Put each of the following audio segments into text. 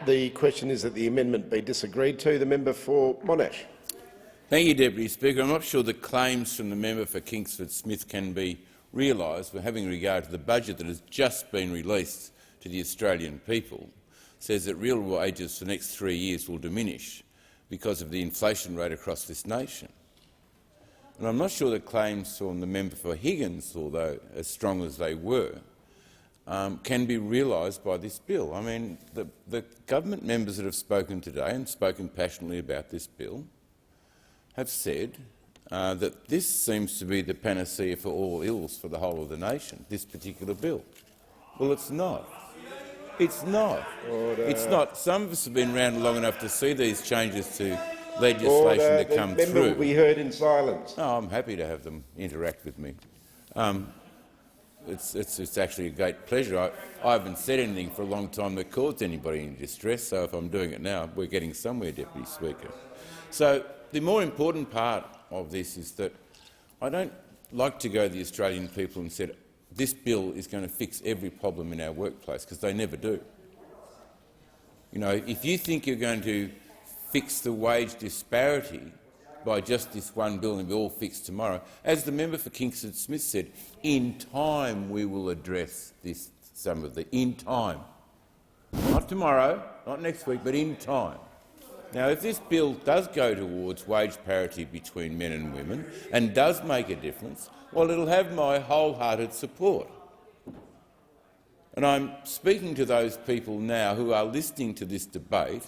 The question is that the amendment be disagreed to. The member for Monash. Thank you, Deputy Speaker. I'm not sure the claims from the member for Kingsford Smith can be realised, but having regard to the budget that has just been released to the Australian people, says that real wages for the next 3 years will diminish because of the inflation rate across this nation. And I'm not sure the claims from the member for Higgins, although as strong as they were, can be realised by this bill. I mean, the government members that have spoken today and spoken passionately about this bill have said that this seems to be the panacea for all ills for the whole of the nation, this particular bill. Well, it's not. It's not. Order. It's not. Some of us have been around long enough to see these changes to legislation to come through. The member will be heard in silence. Oh, I'm happy to have them interact with me. It's actually a great pleasure. I haven't said anything for a long time that caused anybody in distress, so if I'm doing it now, we're getting somewhere, Deputy Speaker. So the more important part of this is that I don't like to go to the Australian people and say this bill is going to fix every problem in our workplace, because they never do. You know, if you think you're going to fix the wage disparity by just this one bill and be all fixed tomorrow, as the member for Kingsford Smith said, in time we will address this, some of the in time. Not tomorrow, not next week, but in time. Now, if this bill does go towards wage parity between men and women and does make a difference, well, it'll have my wholehearted support. And I'm speaking to those people now who are listening to this debate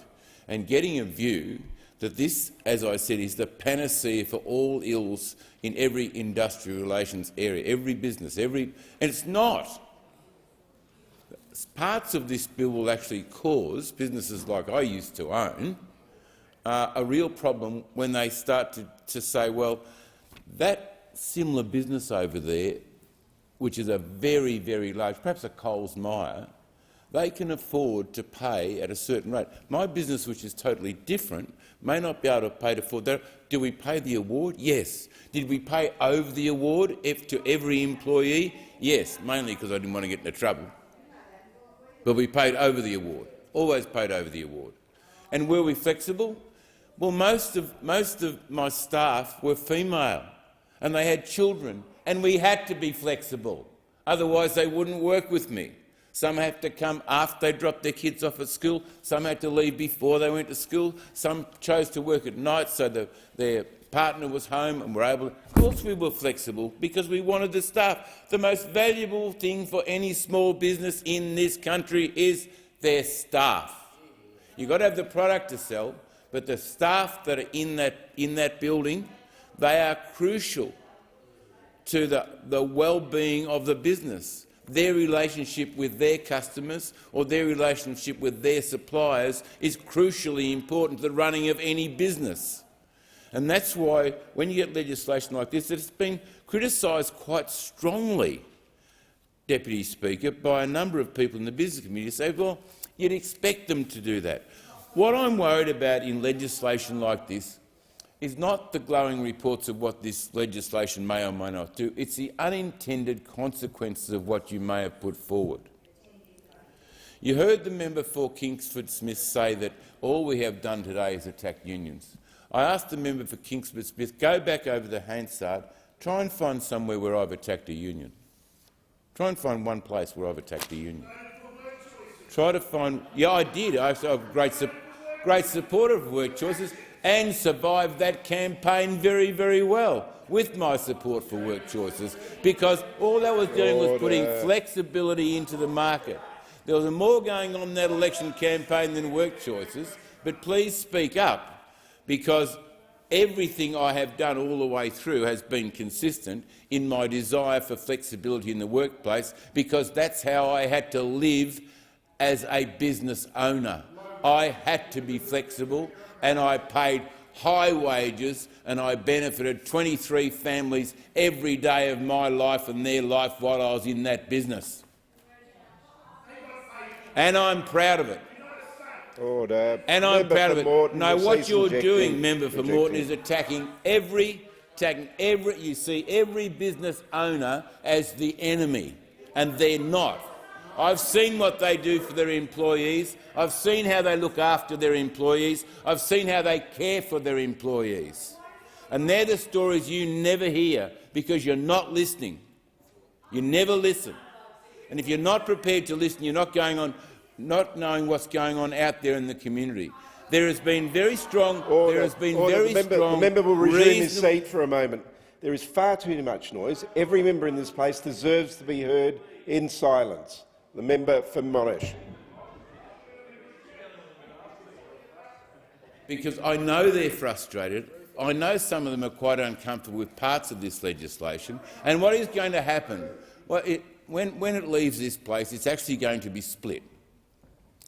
and getting a view that this, as I said, is the panacea for all ills in every industrial relations area, every business, and it's not. Parts of this bill will actually cause businesses like I used to own a real problem when they start to say, well, that similar business over there, which is a very, very large, perhaps a Coles Myer, they can afford to pay at a certain rate. My business, which is totally different, may not be able to pay to afford that. Do we pay the award? Yes. Did we pay over the award to every employee? Yes, mainly because I didn't want to get into trouble. But we paid over the award, always paid over the award. And were we flexible? Well, most of my staff were female and they had children, and we had to be flexible. Otherwise they wouldn't work with me. Some had to come after they dropped their kids off at school. Some had to leave before they went to school. Some chose to work at night so their partner was home and were able to. Of course we were flexible because we wanted the staff. The most valuable thing for any small business in this country is their staff. You've got to have the product to sell, but the staff that are in that building, they are crucial to the well-being of the business. Their relationship with their customers or their relationship with their suppliers is crucially important to the running of any business. And that's why, when you get legislation like this, it's been criticised quite strongly, Deputy Speaker, by a number of people in the business community, say, well, you'd expect them to do that. What I'm worried about in legislation like this is not the glowing reports of what this legislation may or may not do, it's the unintended consequences of what you may have put forward. You heard the member for Kingsford Smith say that all we have done today is attack unions. I asked the member for Kingsford Smith, go back over the Hansard, try and find somewhere where I've attacked a union. Try and find one place where I've attacked a union. Try to find— yeah, I did. I'm a great supporter of work choices and survived that campaign very, very well with my support for work choices, because all that was doing was putting flexibility into the market. There was more going on in that election campaign than work choices, but please speak up, because everything I have done all the way through has been consistent in my desire for flexibility in the workplace, because that's how I had to live as a business owner. I had to be flexible, and I paid high wages, and I benefited 23 families every day of my life and their life while I was in that business. And I'm proud of it. Order. And I'm proud of it. Morton, no, what you're doing, member for Morton, is attacking every you see every business owner as the enemy, and they're not. I've seen what they do for their employees. I've seen how they look after their employees. I've seen how they care for their employees. And they're the stories you never hear because you're not listening. You never listen. And if you're not prepared to listen, you're not knowing what's going on out there in the community. There has been very strong. The member will resume his seat for a moment. There is far too much noise. Every member in this place deserves to be heard in silence. The member for Monash. Because I know they're frustrated. I know some of them are quite uncomfortable with parts of this legislation. And what is going to happen? Well, when it leaves this place, it's actually going to be split.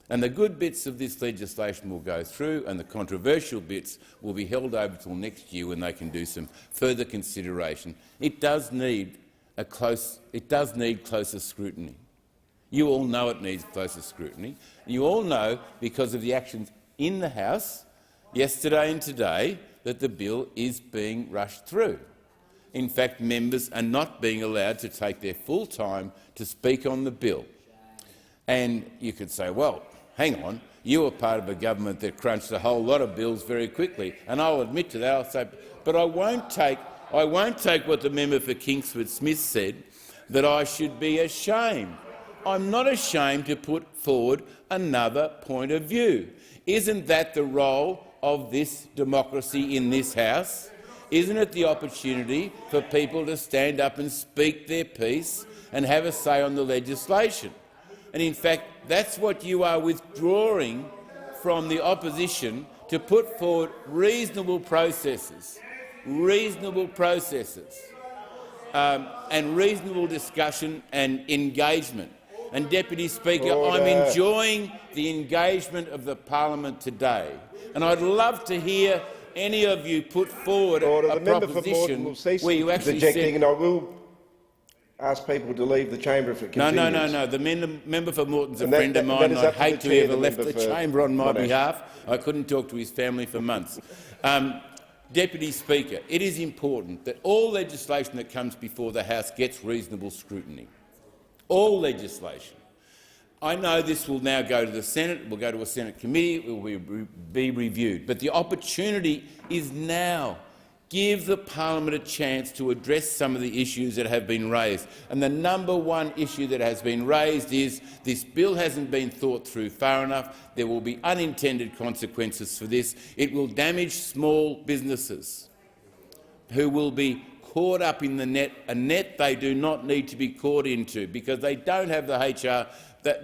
And the good bits of this legislation will go through, and the controversial bits will be held over till next year when they can do some further consideration. It does need closer scrutiny. You all know it needs closer scrutiny. You all know, because of the actions in the House yesterday and today, that the bill is being rushed through. In fact, members are not being allowed to take their full time to speak on the bill. And you could say, well, hang on, you were part of a government that crunched a whole lot of bills very quickly, and I'll admit to that. I'll say, but I won't take what the member for Kingsford Smith said, that I should be ashamed. I'm not ashamed to put forward another point of view. Isn't that the role of this democracy in this House? Isn't it the opportunity for people to stand up and speak their piece and have a say on the legislation? And in fact, that's what you are withdrawing from the opposition, to put forward reasonable processes, and reasonable discussion and engagement. And, Deputy Speaker, I'm enjoying the engagement of the parliament today, and I'd love to hear any of you put forward a proposition where you actually said— and I will ask people to leave the chamber if it continues. No. The member for Moreton's a friend of mine. I'd hate to ever left the chamber on my behalf. I couldn't talk to his family for months. Deputy Speaker, it is important that all legislation that comes before the House gets reasonable scrutiny. All legislation. I know this will now go to the Senate, it will go to a Senate committee, it will be reviewed. But the opportunity is now. Give the parliament a chance to address some of the issues that have been raised. And the number one issue that has been raised is this bill hasn't been thought through far enough. There will be unintended consequences for this. It will damage small businesses who will be caught up in the net, a net they do not need to be caught into, because they don't have the HR,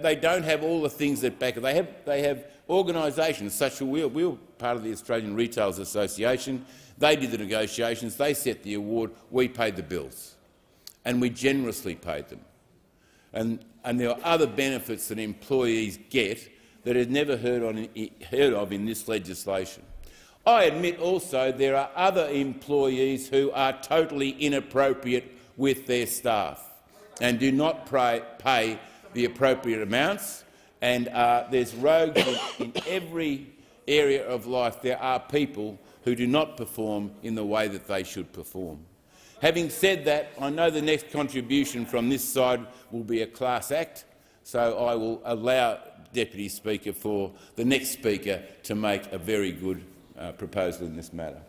they don't have all the things that back it. They have organisations such as we were part of the Australian Retailers Association. They did the negotiations, they set the award, we paid the bills, and we generously paid them. And there are other benefits that employees get that are never heard of in this legislation. I admit also there are other employees who are totally inappropriate with their staff and do not pay the appropriate amounts, and there's rogues in every area of life. There are people who do not perform in the way that they should perform. Having said that, I know the next contribution from this side will be a class act, so I will allow, Deputy Speaker, for the next speaker to make a very good proposal in this matter.